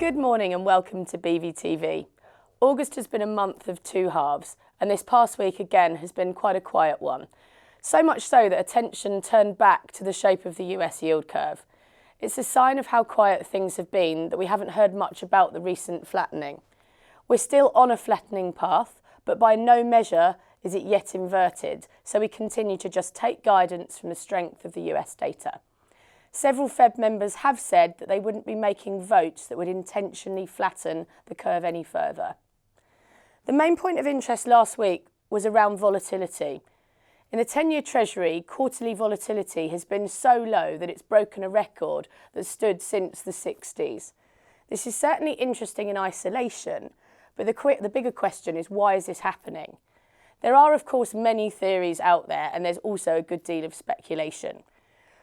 Good morning and welcome to BVTV. August has been a month of two halves, and this past week again has been quite a quiet one. So much so that attention turned back to the shape of the US yield curve. It's a sign of how quiet things have been that we haven't heard much about the recent flattening. We're still on a flattening path, but by no measure is it yet inverted, so we continue to just take guidance from the strength of the US data. Several Fed members have said that they wouldn't be making votes that would intentionally flatten the curve any further. The main point of interest last week was around volatility. In the 10-year Treasury, quarterly volatility has been so low that it's broken a record that stood since the 60s. This is certainly interesting in isolation, but the bigger question is, why is this happening? There are, of course, many theories out there, and there's also a good deal of speculation.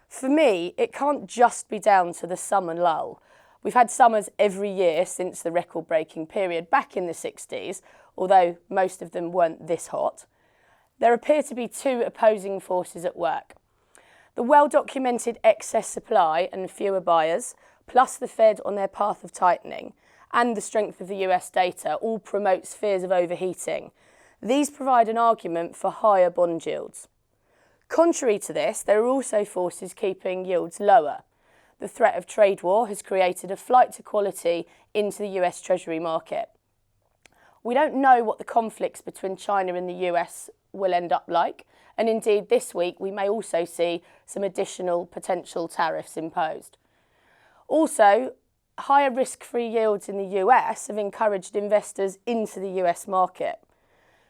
For me, it can't just be down to the summer lull. We've had summers every year since the record-breaking period back in the 60s, although most of them weren't this hot. There appear to be two opposing forces at work. The well-documented excess supply and fewer buyers, plus the Fed on their path of tightening, and the strength of the US data all promotes fears of overheating. These provide an argument for higher bond yields. Contrary to this, there are also forces keeping yields lower. The threat of trade war has created a flight to quality into the US Treasury market. We don't know what the conflicts between China and the US will end up like, and indeed this week we may also see some additional potential tariffs imposed. Also, higher risk-free yields in the US have encouraged investors into the US market.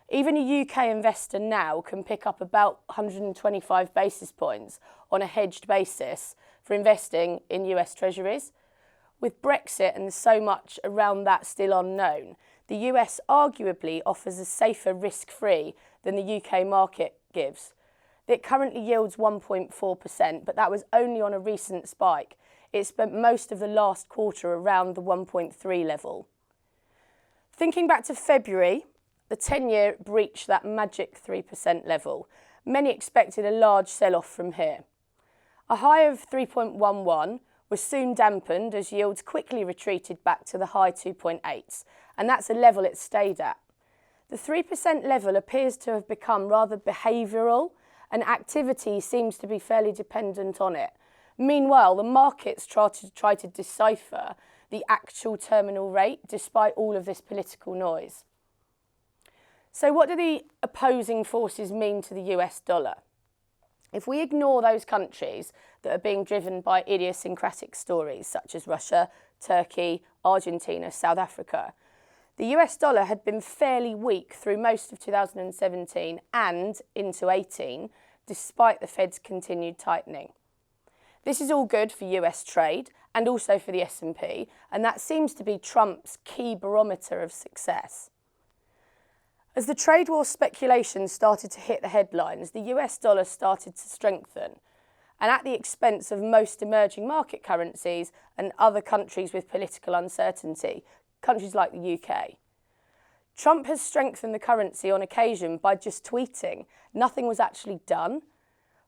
Even a UK investor now can pick up about 125 basis points on a hedged basis for investing in US Treasuries. With Brexit and so much around that still unknown, the US arguably offers a safer risk-free than the UK market gives. It currently yields 1.4%, but that was only on a recent spike. It spent most of the last quarter around the 1.3 level. Thinking back to February, the 10-year breached that magic 3% level. Many expected a large sell-off from here. A high of 3.11 was soon dampened as yields quickly retreated back to the high 2.8s, and that's a level it stayed at. The 3% level appears to have become rather behavioural, and activity seems to be fairly dependent on it. Meanwhile, the markets try to decipher the actual terminal rate despite all of this political noise. So what do the opposing forces mean to the US dollar? If we ignore those countries that are being driven by idiosyncratic stories such as Russia, Turkey, Argentina, South Africa, the US dollar had been fairly weak through most of 2017 and into 18, despite the Fed's continued tightening. This is all good for US trade and also for the S&P, and that seems to be Trump's key barometer of success. As the trade war speculation started to hit the headlines, the US dollar started to strengthen, and at the expense of most emerging market currencies and other countries with political uncertainty, countries like the UK. Trump has strengthened the currency on occasion by just tweeting. Nothing was actually done.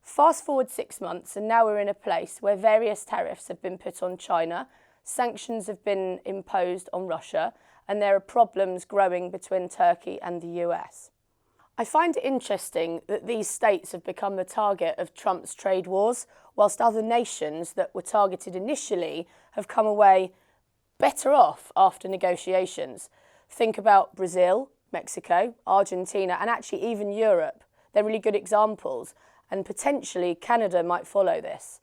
Fast forward 6 months, and now we're in a place where various tariffs have been put on China, sanctions have been imposed on Russia, and there are problems growing between Turkey and the US. I find it interesting that these states have become the target of Trump's trade wars, whilst other nations that were targeted initially have come away better off after negotiations. Think about Brazil, Mexico, Argentina, and actually even Europe. They're really good examples, and potentially Canada might follow this.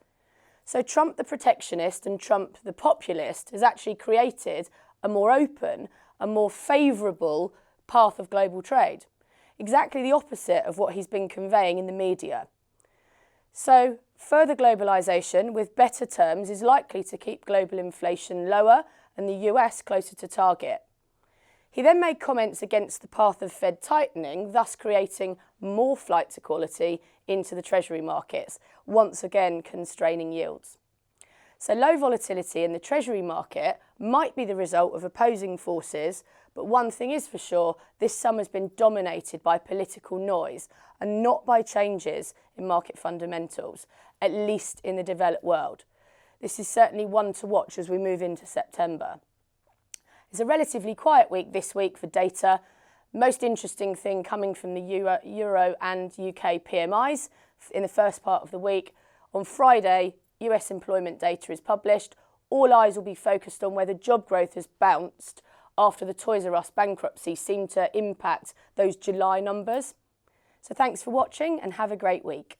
So Trump the protectionist and Trump the populist has actually created a more open, a more favourable path of global trade. Exactly the opposite of what he's been conveying in the media. So further globalisation with better terms is likely to keep global inflation lower and the US closer to target. He then made comments against the path of Fed tightening, thus creating more flight to quality into the Treasury markets, once again constraining yields. So low volatility in the Treasury market might be the result of opposing forces, but one thing is for sure, this summer's been dominated by political noise and not by changes in market fundamentals, at least in the developed world. This is certainly one to watch as we move into September. It's a relatively quiet week this week for data. Most interesting thing coming from the Euro and UK PMIs in the first part of the week. On Friday, US employment data is published. All eyes will be focused on whether job growth has bounced after the Toys R Us bankruptcy seemed to impact those July numbers. So thanks for watching and have a great week.